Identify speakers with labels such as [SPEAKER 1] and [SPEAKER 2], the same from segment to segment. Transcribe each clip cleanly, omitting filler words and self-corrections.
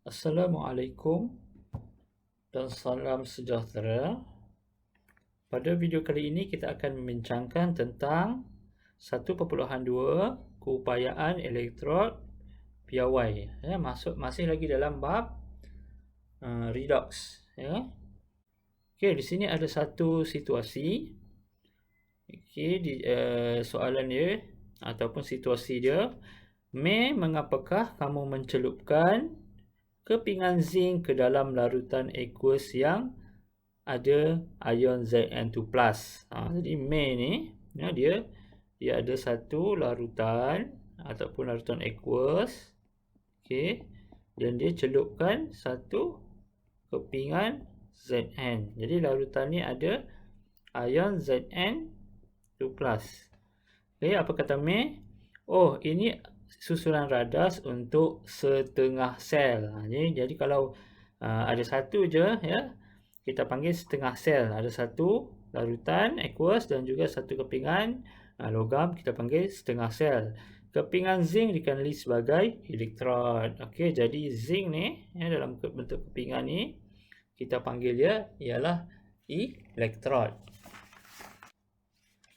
[SPEAKER 1] Assalamualaikum dan salam sejahtera. Pada video kali ini kita akan membincangkan tentang 1.2 keupayaan elektrod piawai. Masih lagi dalam bab redox. Okey, di sini ada satu situasi. Okey, soalan dia ataupun situasi dia, mengapakah kamu mencelupkan kepingan zinc ke dalam larutan aqueous yang ada ion Zn2+. Jadi ni dia ada satu larutan ataupun larutan aqueous. Okey, dan dia celupkan satu kepingan Zn. Jadi larutan ni ada ion Zn2+. Okey, apa kata May? Oh, ini susunan radas untuk setengah sel. Jadi kalau ada satu je, ya, kita panggil setengah sel. Ada satu larutan aqueous dan juga satu kepingan logam, kita panggil setengah sel. Kepingan zinc dikenali sebagai elektrod. Okey, jadi zinc ni, ya, dalam bentuk kepingan ni kita panggil dia ialah elektrod.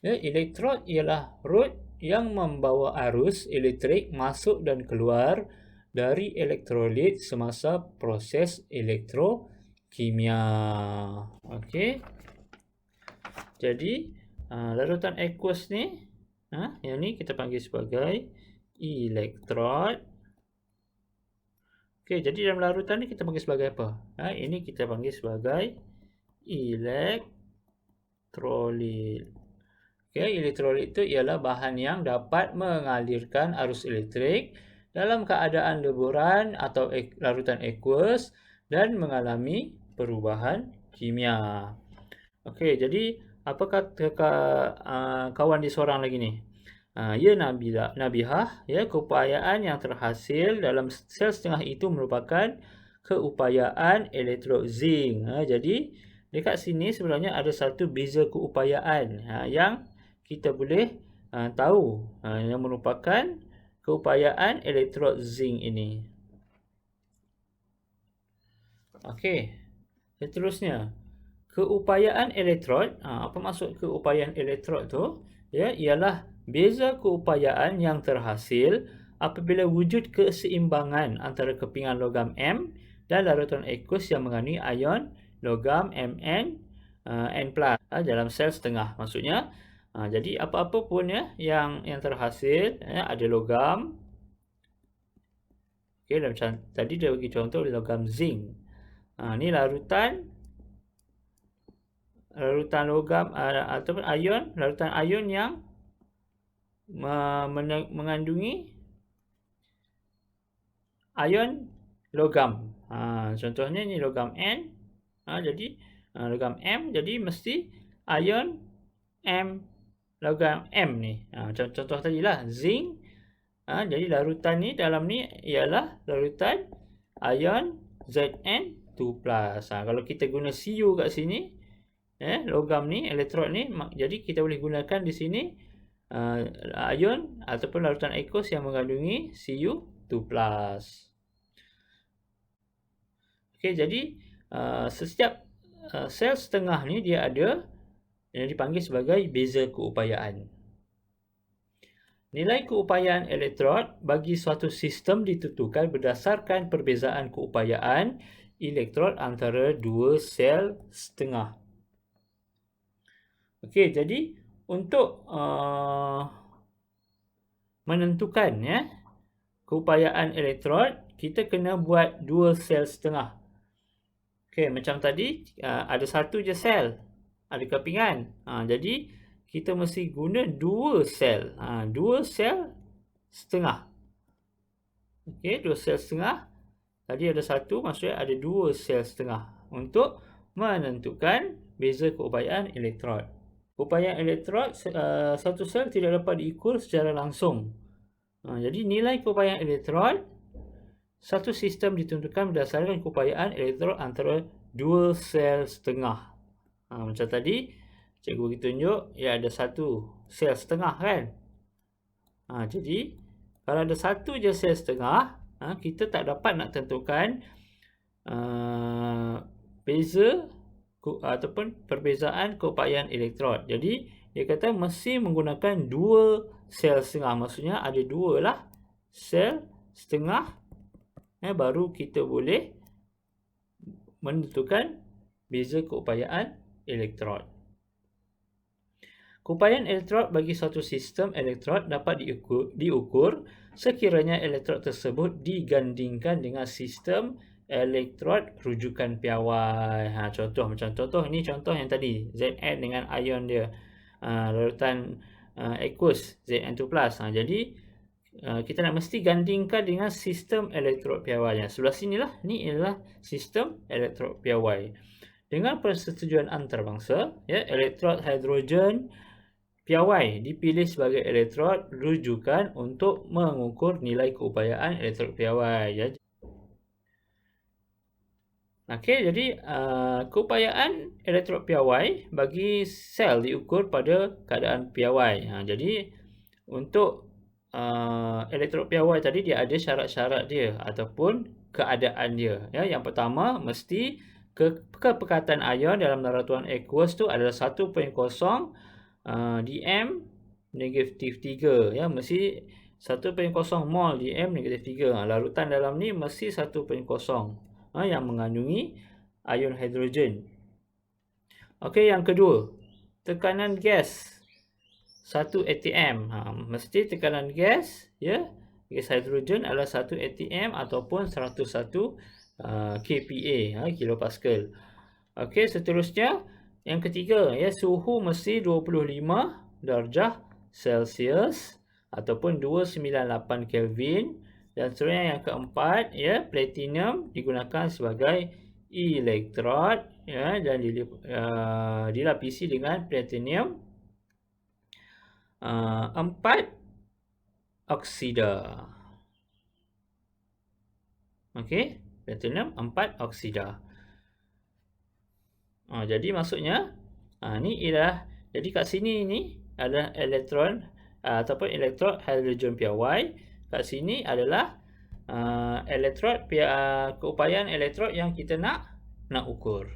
[SPEAKER 1] Ya, elektrod ialah rod yang membawa arus elektrik masuk dan keluar dari elektrolit semasa proses elektrokimia. Okey. Jadi larutan aqueous ni, yang ni kita panggil sebagai elektrod. Okey, jadi dalam larutan ni kita panggil sebagai apa? Ini kita panggil sebagai elektrolit. Okay, elektrolit itu ialah bahan yang dapat mengalirkan arus elektrik dalam keadaan leburan atau larutan aqueous dan mengalami perubahan kimia. Okey, jadi apa kata kawan di seorang lagi ni? Ya Nabihah, ya, keupayaan yang terhasil dalam sel setengah itu merupakan keupayaan elektrod zinc. Jadi dekat sini sebenarnya ada satu beza keupayaan yang kita boleh tahu yang merupakan keupayaan elektrod zinc ini. Okey, seterusnya keupayaan elektrod. Apa maksud keupayaan elektrod tu? Ya, ialah beza keupayaan yang terhasil apabila wujud keseimbangan antara kepingan logam M dan larutan aqueous yang mengandungi ion logam Mn N+ dalam sel setengah. Maksudnya jadi apa-apa pun, ya, yang terhasil, ya, ada logam. Okey, macam tadi dia bagi contoh logam zinc. Ni larutan logam ataupun ion, larutan ion yang mengandungi ion logam. Contohnya ni logam N. Jadi logam M, jadi mesti ion M, logam M ni. Contoh tadilah zinc. Jadi larutan ni dalam ni ialah larutan ion Zn2+. Kalau kita guna Cu kat sini, logam ni, elektrod ni, jadi kita boleh gunakan di sini ion ataupun larutan aqueous yang mengandungi Cu2+. Okey, jadi setiap sel setengah ni dia ada yang dipanggil sebagai beza keupayaan. Nilai keupayaan elektrod bagi suatu sistem ditentukan berdasarkan perbezaan keupayaan elektrod antara dua sel setengah. Okey, jadi untuk menentukan, ya, keupayaan elektrod, kita kena buat dua sel setengah. Okey, macam tadi ada satu je sel, ada kepingan. Jadi kita mesti guna dua sel. Dua sel setengah. Okey, dua sel setengah. Tadi ada satu, maksudnya ada dua sel setengah untuk menentukan beza keupayaan elektrod. Keupayaan elektrod satu sel tidak dapat diukur secara langsung. Jadi nilai keupayaan elektrod satu sistem ditentukan berdasarkan keupayaan elektrod antara dua sel setengah. Macam tadi cikgu bagi tunjuk, ya, ada satu sel setengah, kan? Jadi kalau ada satu je sel setengah, kita tak dapat nak tentukan beza ataupun perbezaan keupayaan elektrod. Jadi dia kata mesti menggunakan 2 sel setengah. Maksudnya ada 2 lah sel setengah, baru kita boleh menentukan beza keupayaan elektrod. Keupayaan elektrod bagi suatu sistem elektrod dapat diukur sekiranya elektrod tersebut digandingkan dengan sistem elektrod rujukan piawai. Contoh macam contoh ini, contoh yang tadi Zn dengan ion dia, larutan aqueous Zn2+. Jadi kita nak mesti gandingkan dengan sistem elektrod piawai. Sebelah sinilah, ni adalah sistem elektrod piawai. Dengan persetujuan antarabangsa, elektrod hidrogen piawai dipilih sebagai elektrod rujukan untuk mengukur nilai keupayaan elektrod piawai. Okey, jadi keupayaan elektrod piawai bagi sel diukur pada keadaan piawai. Jadi untuk elektrod piawai tadi dia ada syarat-syarat dia ataupun keadaan dia. Yang pertama, mesti kepekatan ion dalam larutan aqueous tu adalah 1.0 dm negatif 3. Mesti 1.0 mol dm negatif 3. Larutan dalam ni mesti 1.0 yang mengandungi ion hidrogen. Okey, yang kedua, tekanan gas 1 atm. Mesti tekanan gas, gas hidrogen adalah 1 atm ataupun 101 kPa, kilopascal. Okey, seterusnya yang ketiga, suhu mesti 25 darjah Celsius ataupun 298 Kelvin. Dan seterusnya yang keempat, platinum digunakan sebagai elektrod, dan dilapisi dengan platinum 4 oksida. Okey, platinum 4 oksida. Jadi maksudnya ni ialah, jadi kat sini ni adalah elektron ataupun elektrod hidrogen piawai. Kat sini adalah elektrod keupayaan elektrod yang kita nak ukur.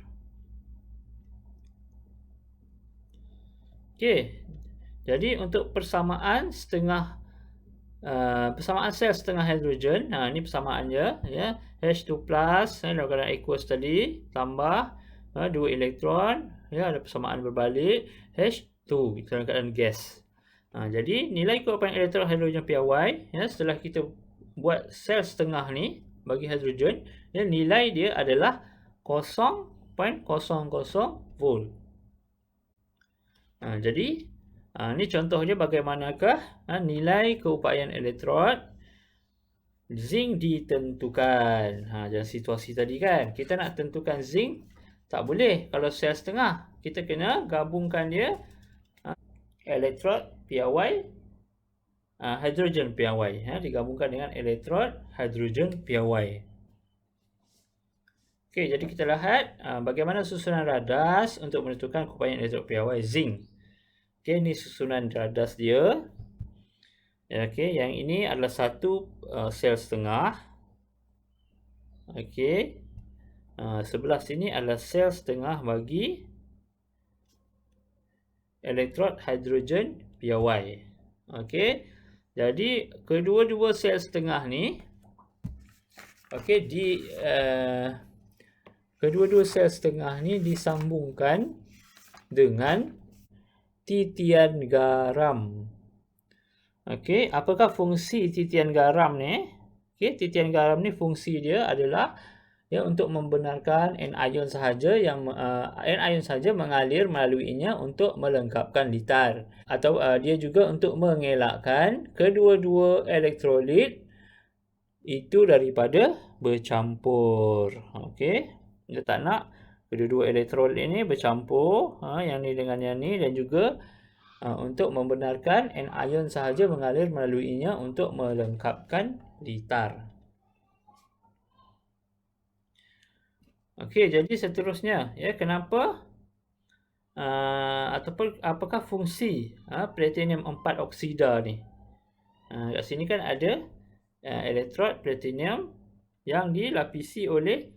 [SPEAKER 1] Okey. Jadi untuk persamaan sel setengah hidrogen, ini persamaannya, H2+ dalam keadaan aqueous tadi tambah 2 elektron, ada persamaan berbalik H2 dalam keadaan gas. Jadi nilai keupayaan elektron hidrogen piawai, setelah kita buat sel setengah ni bagi hidrogen, nilai dia adalah 0.00 volt. Jadi ni contohnya bagaimanakah nilai keupayaan elektrod zinc ditentukan. Dalam situasi tadi kan, kita nak tentukan zinc, tak boleh kalau sel setengah. Kita kena gabungkan dia elektrod piawai, hidrogen piawai, digabungkan dengan elektrod hidrogen piawai. Okey, jadi kita lihat bagaimana susunan radas untuk menentukan keupayaan elektrod piawai zinc. Okey, ini susunan radas dia. Okey, yang ini adalah satu sel setengah. Okey, sebelah sini adalah sel setengah bagi elektrod hidrogen piawai. Okey, jadi kedua-dua sel setengah ni, okey, kedua-dua sel setengah ni disambungkan dengan titian garam. Okey, apakah fungsi titian garam ni? Okey, titian garam ni fungsi dia adalah untuk membenarkan anion sahaja yang anion sahaja mengalir melaluinya untuk melengkapkan litar, atau dia juga untuk mengelakkan kedua-dua elektrolit itu daripada bercampur. Okey, kita tak nak kedua-dua elektrolit ini bercampur, yang ni dengan yang ni, dan juga untuk membenarkan anion sahaja mengalir melaluinya untuk melengkapkan litar. Okey, jadi seterusnya, kenapa ataupun apakah fungsi platinum 4 oksida ni? Kat sini kan ada elektrod platinum yang dilapisi oleh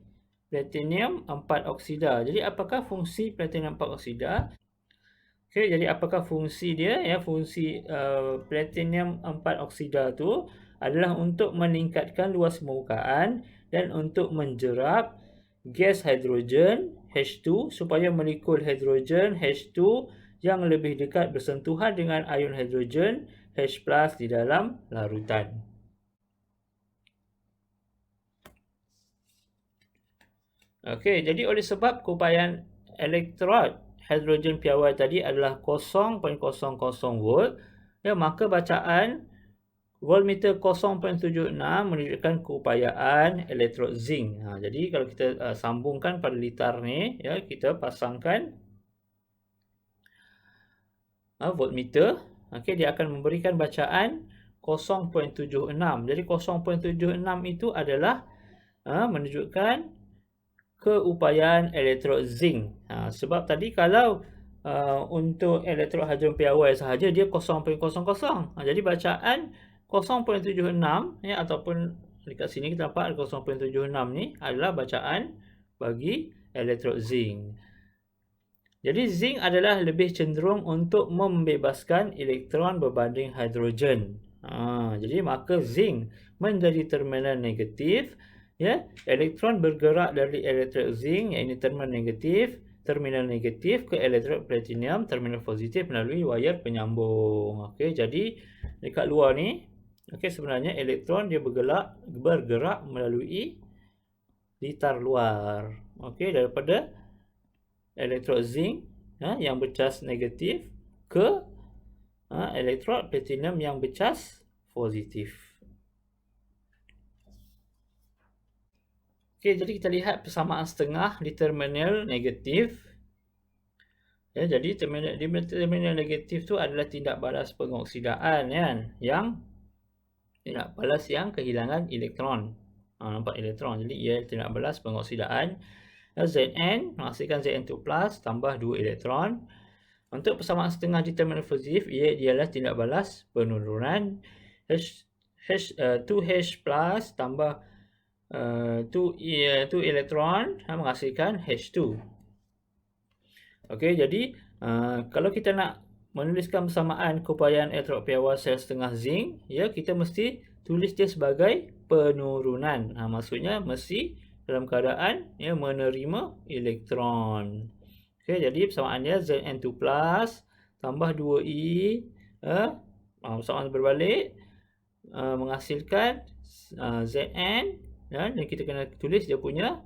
[SPEAKER 1] platinum 4 oksida. Jadi apakah fungsi platinum 4 oksida? Okey, jadi apakah fungsi dia? Ya, fungsi platinum 4 oksida tu adalah untuk meningkatkan luas permukaan dan untuk menjerap gas hidrogen H2 supaya molekul hidrogen H2 yang lebih dekat bersentuhan dengan ion hidrogen H+ di dalam larutan. Okey, jadi oleh sebab keupayaan elektrod hidrogen piawai tadi adalah 0.00 volt, ya, maka bacaan voltmeter 0.76 menunjukkan keupayaan elektrod zinc. Jadi kalau kita sambungkan pada litar ni, ya, kita pasangkan voltmeter, okey, dia akan memberikan bacaan 0.76. Jadi 0.76 itu adalah menunjukkan keupayaan elektrod zinc. Sebab tadi kalau untuk elektrod hidrogen piawai sahaja dia 0.00. Jadi bacaan 0.76, ya, ataupun dekat sini kita dapat 0.76 ni adalah bacaan bagi elektrod zinc. Jadi zinc adalah lebih cenderung untuk membebaskan elektron berbanding hidrogen. Jadi maka zinc menjadi terminal negatif. Ya, elektron bergerak dari elektrod zinc, iaitu terminal negatif ke elektrod platinum, terminal positif melalui wayar penyambung. Okey, jadi dekat luar ni, okey, sebenarnya elektron dia bergerak melalui litar luar. Okey, daripada elektrod zinc yang bercas negatif ke elektrod platinum yang bercas positif. Okey, jadi kita lihat persamaan setengah di terminal negatif. Ya, jadi terminal negatif tu adalah tindak balas pengoksidaan, kan, yang tindak balas yang kehilangan elektron. Nampak elektron. Jadi ia tindak balas pengoksidaan. Zn menghasilkan Zn2+ tambah 2 elektron. Untuk persamaan setengah di terminal positif, ia ialah tindak balas penurunan. 2H+ tambah 2 elektron menghasilkan H2. Okey, jadi kalau kita nak menuliskan persamaan keupayaan elektrod piawai sel setengah zinc, ya, kita mesti tulis dia sebagai penurunan. Maksudnya mesti dalam keadaan, ya, menerima elektron. Okey, jadi persamaan dia Zn2+ tambah 2E, persamaan berbalik, menghasilkan Zn, dan kita kena tulis dia punya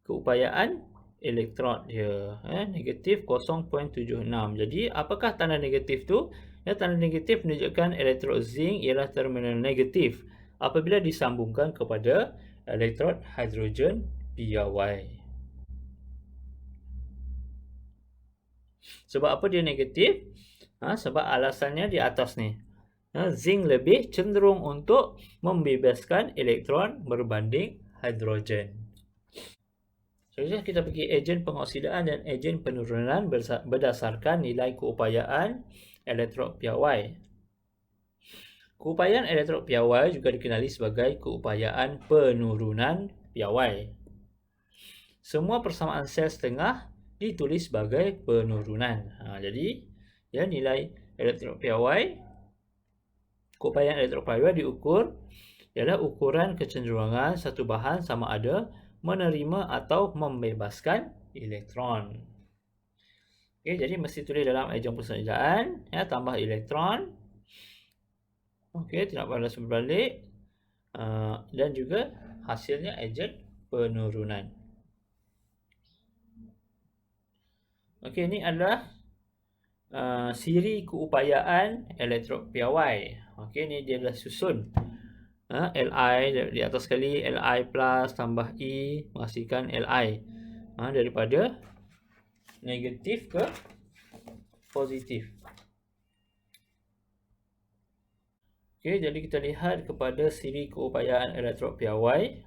[SPEAKER 1] keupayaan elektrod dia, negatif 0.76. Jadi apakah tanda negatif tu? Ya, tanda negatif menunjukkan elektrod zinc ialah terminal negatif apabila disambungkan kepada elektrod hidrogen piawai. Sebab apa dia negatif? Sebab alasannya di atas ni. Zinc lebih cenderung untuk membebaskan elektron berbanding hidrogen. Seterusnya kita pergi ejen pengoksidaan dan ejen penurunan berdasarkan nilai keupayaan elektrod piawai. Keupayaan elektrod piawai juga dikenali sebagai keupayaan penurunan piawai. Semua persamaan sel setengah ditulis sebagai penurunan. Jadi, ya, nilai elektrod piawai, keupayaan elektrod piawai diukur ialah ukuran kecenderungan satu bahan sama ada menerima atau membebaskan elektron. Okey, jadi mesti tulis dalam ejen persengajaan, ya, tambah elektron. Okey, tindak balas berbalik, dan juga hasilnya ejen penurunan. Okey, ini adalah siri keupayaan elektrod piawai. Okey, ni dia adalah susun. Li di atas sekali, Li plus tambah E menghasilkan Li. Daripada negatif ke positif. Okey, jadi kita lihat kepada siri keupayaan elektrod piawai.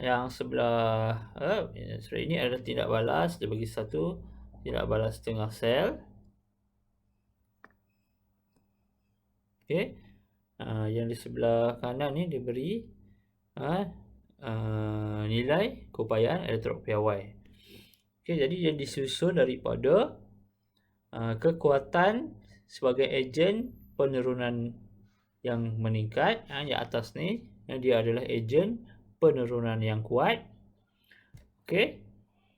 [SPEAKER 1] Yang sebelah ini adalah tindak balas, dia bagi satu tindak balas setengah sel. Okey. Yang di sebelah kanan ni diberi nilai keupayaan elektrod piawai. Okey, jadi dia disusun daripada kekuatan sebagai ejen penurunan yang meningkat. Yang atas ni dia adalah ejen penurunan yang kuat. Okey,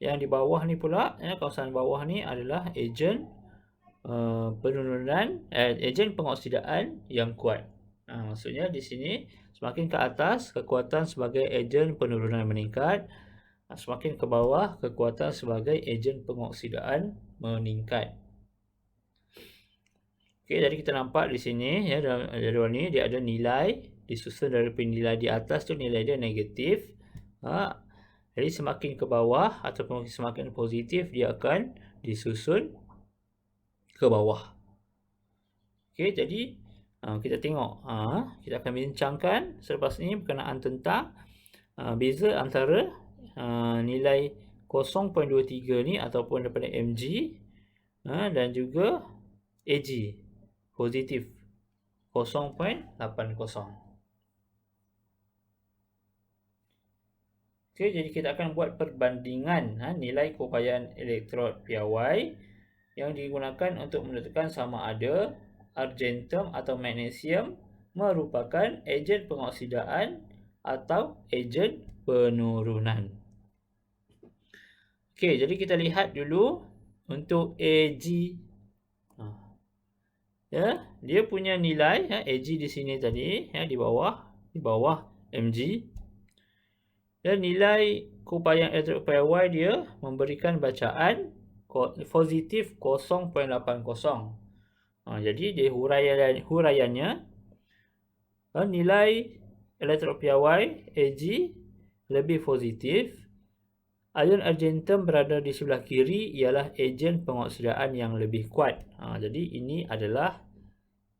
[SPEAKER 1] yang di bawah ni pula, kawasan bawah ni adalah ejen penurunan, ejen pengoksidaan yang kuat. Maksudnya di sini semakin ke atas kekuatan sebagai ejen penurunan meningkat, semakin ke bawah kekuatan sebagai ejen pengoksidaan meningkat. Okey, jadi kita nampak di sini ya, dalam jadual ni dia ada nilai disusun daripada nilai di atas tu nilai dia negatif. Jadi semakin ke bawah ataupun semakin positif dia akan disusun ke bawah. Okey, jadi kita tengok, kita akan bincangkan selepas ini berkenaan tentang beza antara nilai 0.23 ni ataupun daripada mg dan juga ag positif 0.80. Okey, jadi kita akan buat perbandingan nilai keupayaan elektrod piawai yang digunakan untuk menentukan sama ada argentum atau magnesium merupakan ejen pengoksidaan atau ejen penurunan. Okey, jadi kita lihat dulu untuk Ag. Ya, dia punya nilai Ag di sini tadi di bawah mg. Dan nilai keupayaan elektrod piawai dia memberikan bacaan positif 0.80. Jadi dia huraiannya nilai elektrod piawai Ag lebih positif. Ion argentum berada di sebelah kiri ialah ejen pengoksidaan yang lebih kuat. Jadi ini adalah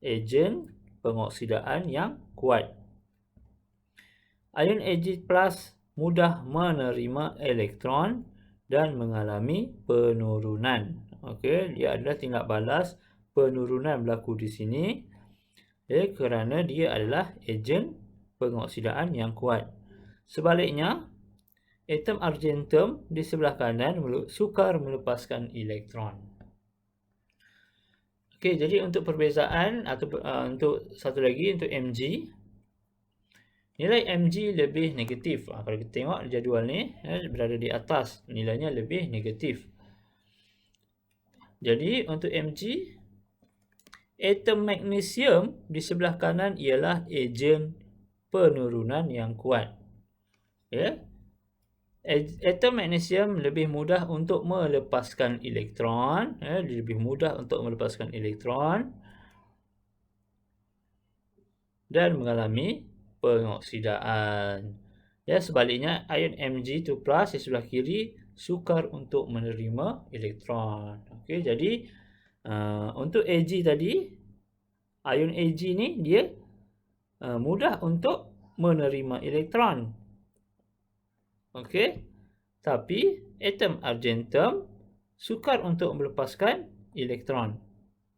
[SPEAKER 1] ejen pengoksidaan yang kuat. Ion Ag+ mudah menerima elektron dan mengalami penurunan. Okey, dia adalah tindak balas penurunan berlaku di sini. Kerana dia adalah ejen pengoksidaan yang kuat. Sebaliknya, atom argentum di sebelah kanan sukar melepaskan elektron. Okey, jadi untuk perbezaan atau untuk satu lagi untuk mg, nilai mg lebih negatif. Kalau kita tengok jadual ni berada di atas, nilainya lebih negatif. Jadi untuk mg, atom magnesium di sebelah kanan ialah ejen penurunan yang kuat. Ya. Atom magnesium lebih mudah untuk melepaskan elektron, lebih mudah untuk melepaskan elektron dan mengalami pengoksidaan. Ya, sebaliknya ion Mg2+ di sebelah kiri sukar untuk menerima elektron. Okey, jadi untuk Ag tadi, ion Ag ni dia mudah untuk menerima elektron. Okey, tapi atom argentum sukar untuk melepaskan elektron.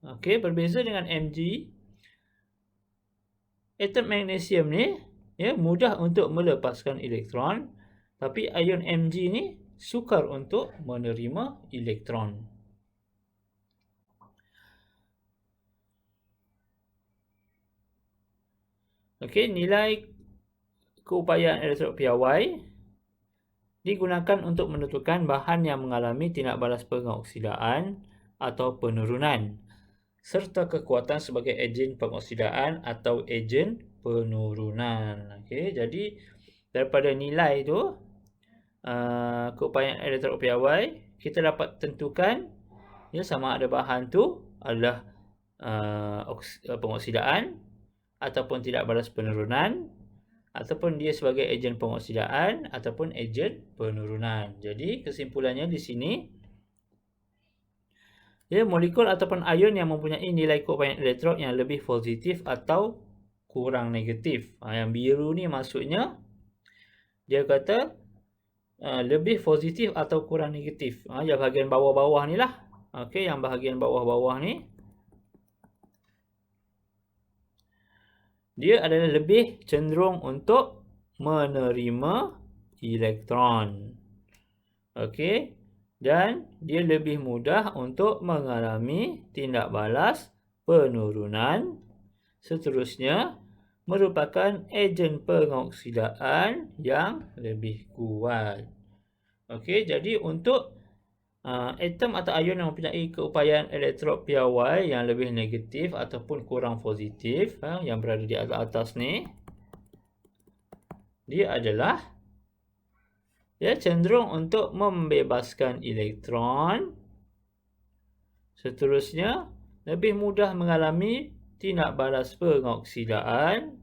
[SPEAKER 1] Okey, berbeza dengan Mg, atom magnesium ni mudah untuk melepaskan elektron, tapi ion Mg ni sukar untuk menerima elektron. Okey, nilai keupayaan elektrod piawai digunakan untuk menentukan bahan yang mengalami tindak balas pengoksidaan atau penurunan, serta kekuatan sebagai ejen pengoksidaan atau ejen penurunan. Okey, jadi daripada nilai tu keupayaan elektrod piawai, kita dapat tentukan sama ada bahan tu adalah pengoksidaan ataupun tidak balas penurunan, ataupun dia sebagai ejen pengoksidaan ataupun ejen penurunan. Jadi kesimpulannya di sini, molekul ataupun ion yang mempunyai nilai keupayaan elektrod yang lebih positif atau kurang negatif. Yang biru ni maksudnya dia kata lebih positif atau kurang negatif. Yang bahagian bawah-bawah ni lah. Okey, yang bahagian bawah-bawah ni dia adalah lebih cenderung untuk menerima elektron. Okey, dan dia lebih mudah untuk mengalami tindak balas penurunan. Seterusnya, merupakan ejen pengoksidaan yang lebih kuat. Okey, jadi untuk atom atau ion yang mempunyai keupayaan elektrod piawai yang lebih negatif ataupun kurang positif, yang berada di atas ni, dia adalah cenderung untuk membebaskan elektron. Seterusnya, lebih mudah mengalami tindak balas pengoksidaan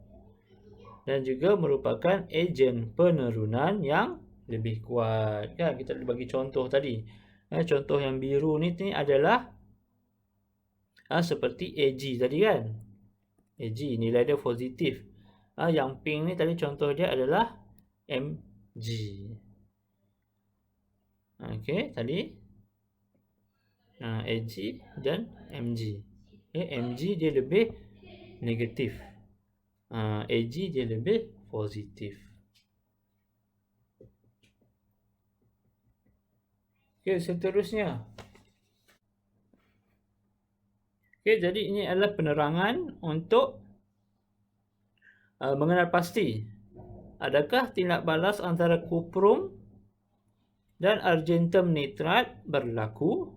[SPEAKER 1] dan juga merupakan ejen penurunan yang lebih kuat. Kan kita bagi contoh tadi. Contoh yang biru ni adalah seperti Ag tadi kan. Ag nilai dia positif. Yang pink ni tadi contoh dia adalah Mg. Okey, tadi Ag dan Mg. Mg dia lebih negatif. Ag dia lebih positif. Okey, seterusnya. Okey, jadi ini adalah penerangan untuk mengenal pasti adakah tindak balas antara kuprum dan argentum nitrat berlaku.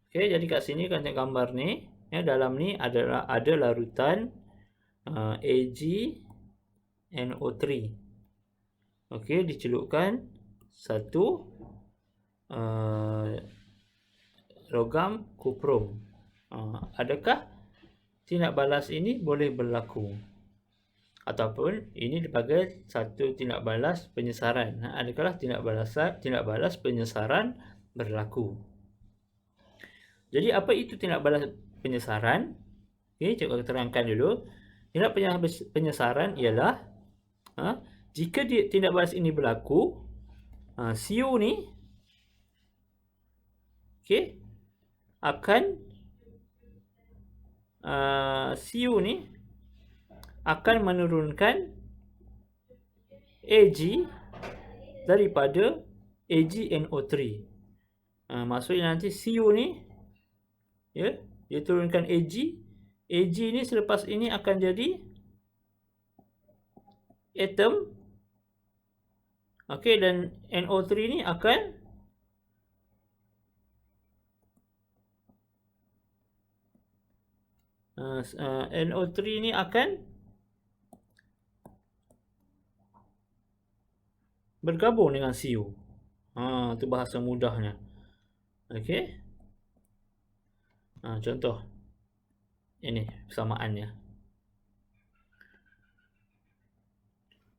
[SPEAKER 1] Okey, jadi kat sini kan tengok gambar ni, dalam ni ada larutan AgNO3. Okey, dicelupkan satu logam kuprum. Adakah tindak balas ini boleh berlaku? Ataupun ini dipanggil satu tindak balas penyesaran. Adakah tindak balas penyesaran berlaku? Jadi apa itu tindak balas penyesaran? Okey, cikgu terangkan dulu. Tindak penyesaran ialah jika tindak balas ini berlaku, Cu ni akan menurunkan Ag daripada AgNO3. Maksudnya nanti Cu ni dia turunkan Ag. Ag ni selepas ini akan jadi atom. Okey, dan NO3 ni akan NO3 ni akan bergabung dengan Cu. Itu bahasa mudahnya. Okey. Contoh. Ini persamaannya.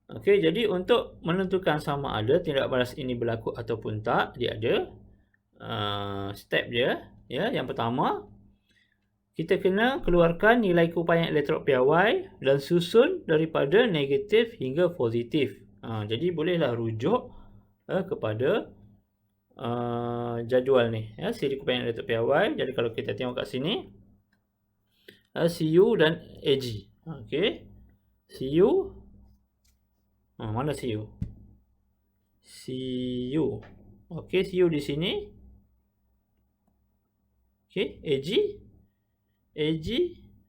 [SPEAKER 1] Okey, jadi untuk menentukan sama ada tindak balas ini berlaku ataupun tak, dia ada step dia. Yang pertama, kita kena keluarkan nilai keupayaan elektrod piawai dan susun daripada negatif hingga positif. Jadi bolehlah rujuk kepada jadual ni, siri keupayaan elektrod piawai. Jadi kalau kita tengok kat sini, Cu dan Ag. Okey. Cu. Mana Cu? Cu. Okey, Cu di sini. Okey, Ag.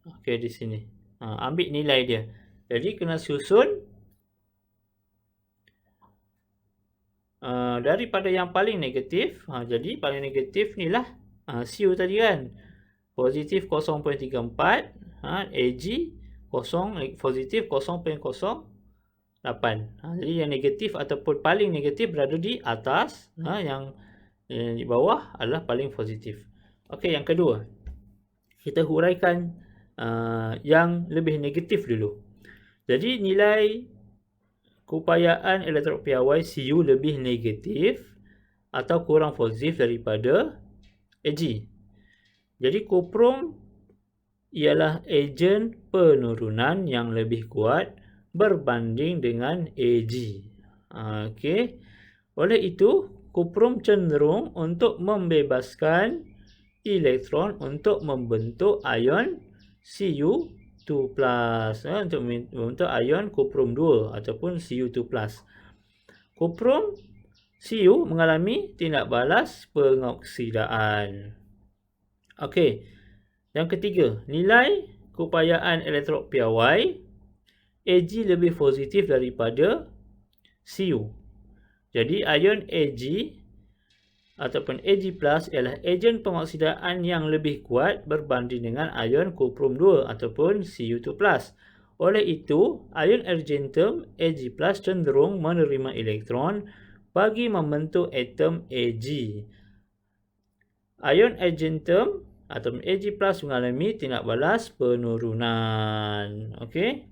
[SPEAKER 1] Okey, di sini. Ambil nilai dia. Jadi kena susun daripada yang paling negatif. Jadi paling negatif ni lah Cu tadi kan. Positif 0.34, Ag positif 0.08. Jadi yang negatif ataupun paling negatif berada di atas, yang di bawah adalah paling positif. Okey, yang kedua, kita huraikan yang lebih negatif dulu. Jadi nilai keupayaan elektrod piawai Cu lebih negatif atau kurang positif daripada Ag. Jadi kuprum ialah ejen penurunan yang lebih kuat berbanding dengan Ag. Okey. Oleh itu, kuprum cenderung untuk membebaskan elektron untuk membentuk ion Cu untuk membentuk ion kuprum 2 ataupun Cu2+. Kuprum Cu mengalami tindak balas pengoksidaan. Okey. Yang ketiga, nilai keupayaan elektrod piawai Ag lebih positif daripada Cu. Jadi ion Ag ataupun Ag+ ialah ejen pengoksidaan yang lebih kuat berbanding dengan ion kuprum 2 ataupun Cu2+. Oleh itu, ion argentum Ag+ cenderung menerima elektron bagi membentuk atom Ag. Ion argentum ataupun Ag+ mengalami tindak balas penurunan. Okey.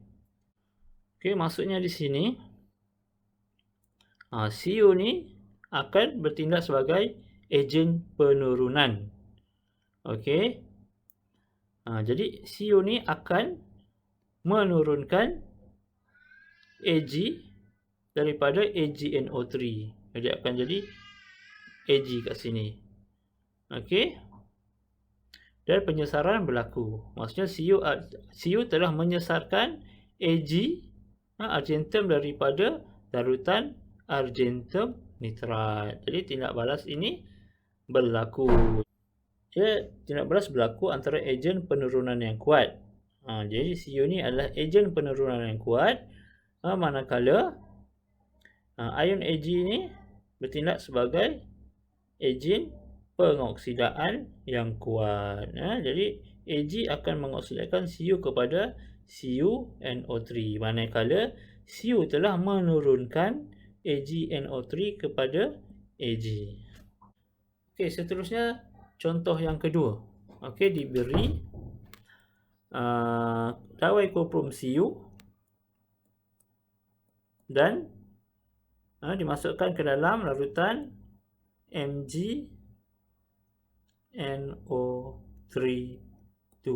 [SPEAKER 1] Okey, maksudnya di sini Cu ni akan bertindak sebagai ejen penurunan. Okey. Jadi Cu ni akan menurunkan Ag daripada AgNO3. Jadi akan jadi Ag kat sini. Okey. Dan penyesaran berlaku. Maksudnya Cu telah menyesarkan Ag argentum daripada larutan argentum nitrat. Jadi tindak balas ini berlaku. Tindak balas berlaku antara ejen penurunan yang kuat. Jadi Cu ni adalah ejen penurunan yang kuat, manakala ion Ag ni bertindak sebagai ejen pengoksidaan yang kuat. Jadi Ag akan mengoksidakan Cu kepada CuNO3, manakala Cu telah menurunkan AgNO3 kepada Ag. Okey, seterusnya contoh yang kedua. Okey, diberi dawai kuprum Cu dan dimasukkan ke dalam larutan MgNO3(2).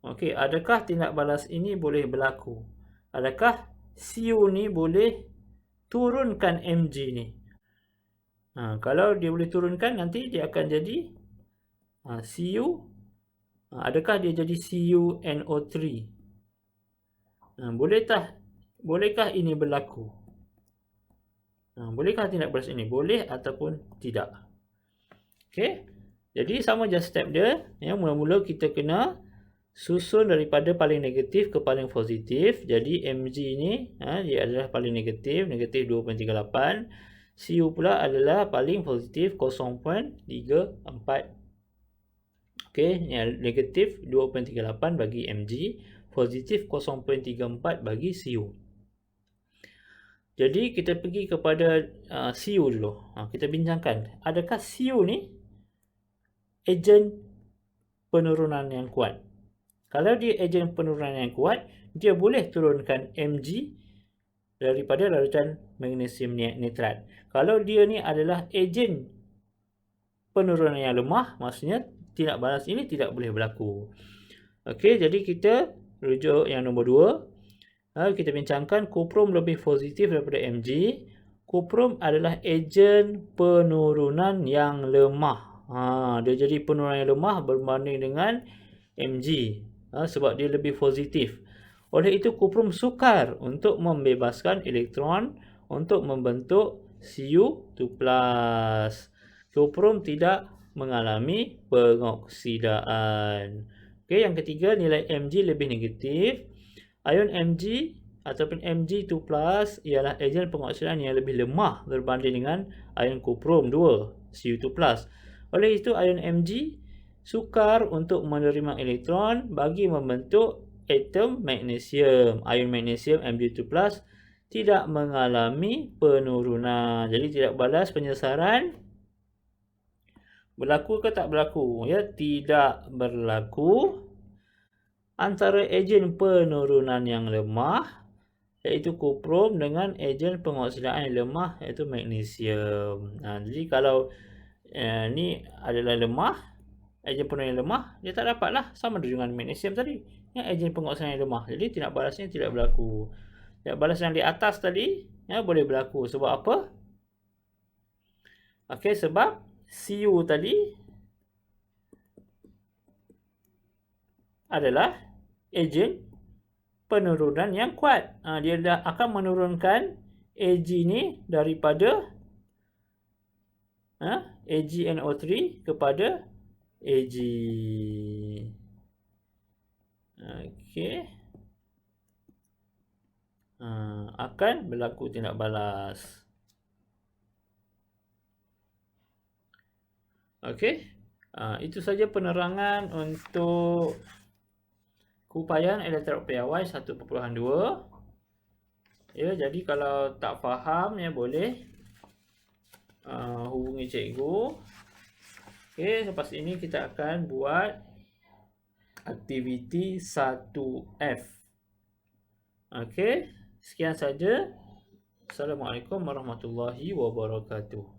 [SPEAKER 1] Okey, adakah tindak balas ini boleh berlaku? Adakah Cu ni boleh turunkan Mg ni? Kalau dia boleh turunkan, nanti dia akan jadi Cu. Adakah dia jadi CuNO3? Bolehkah ini berlaku? Bolehkah tindak balas ini? Boleh ataupun tidak. Okey. Jadi sama je step dia. Mula-mula kita kena susun daripada paling negatif ke paling positif. Jadi Mg ni dia adalah paling negatif 2.38. Cu pula adalah paling positif 0.34. Okey, negatif 2.38 bagi Mg, positif 0.34 bagi Cu. Jadi kita pergi kepada Cu dulu. Kita bincangkan, adakah Cu ni ejen penurunan yang kuat? Kalau dia ejen penurunan yang kuat, dia boleh turunkan Mg daripada larutan magnesium nitrat. Kalau dia ni adalah ejen penurunan yang lemah, maksudnya tindak balas ini tidak boleh berlaku. Okey, jadi kita rujuk yang nombor 2. Kita bincangkan kuprum lebih positif daripada Mg. Kuprum adalah ejen penurunan yang lemah. Dia jadi penurunan yang lemah berbanding dengan Mg. Sebab dia lebih positif. Oleh itu kuprum sukar untuk membebaskan elektron untuk membentuk Cu2+. Kuprum tidak mengalami pengoksidaan. Okey, yang ketiga, nilai Mg lebih negatif. Ion Mg ataupun Mg2+ ialah ejen pengoksidaan yang lebih lemah berbanding dengan ion kuprum 2, Cu2+. Oleh itu, ion Mg sukar untuk menerima elektron bagi membentuk atom magnesium. Ion magnesium Mg2+ tidak mengalami penurunan. Jadi tidak balas penyesaran berlaku ke tak berlaku? Tidak berlaku antara ejen penurunan yang lemah iaitu kuprum dengan ejen pengoksidaan yang lemah iaitu magnesium. Jadi kalau ni adalah lemah, ejen penurunan yang lemah, dia tak dapatlah sama dengan magnesium tadi. Ejen pengoksidaan yang lemah. Jadi tindak balasnya tidak berlaku. Tindak balas yang di atas tadi boleh berlaku. Sebab apa? Okey, sebab Cu tadi adalah ejen penurunan yang kuat. Dia dah akan menurunkan Ag ni daripada AgNO3 kepada Ag. Okey. Akan berlaku tindak balas. Okey. Itu saja penerangan untuk keupayaan elektrod piawai 1.2. Ya, jadi kalau tak faham ya boleh hubungi cikgu. Okey, lepas ini kita akan buat aktiviti 1F. Okey, sekian saja. Assalamualaikum warahmatullahi wabarakatuh.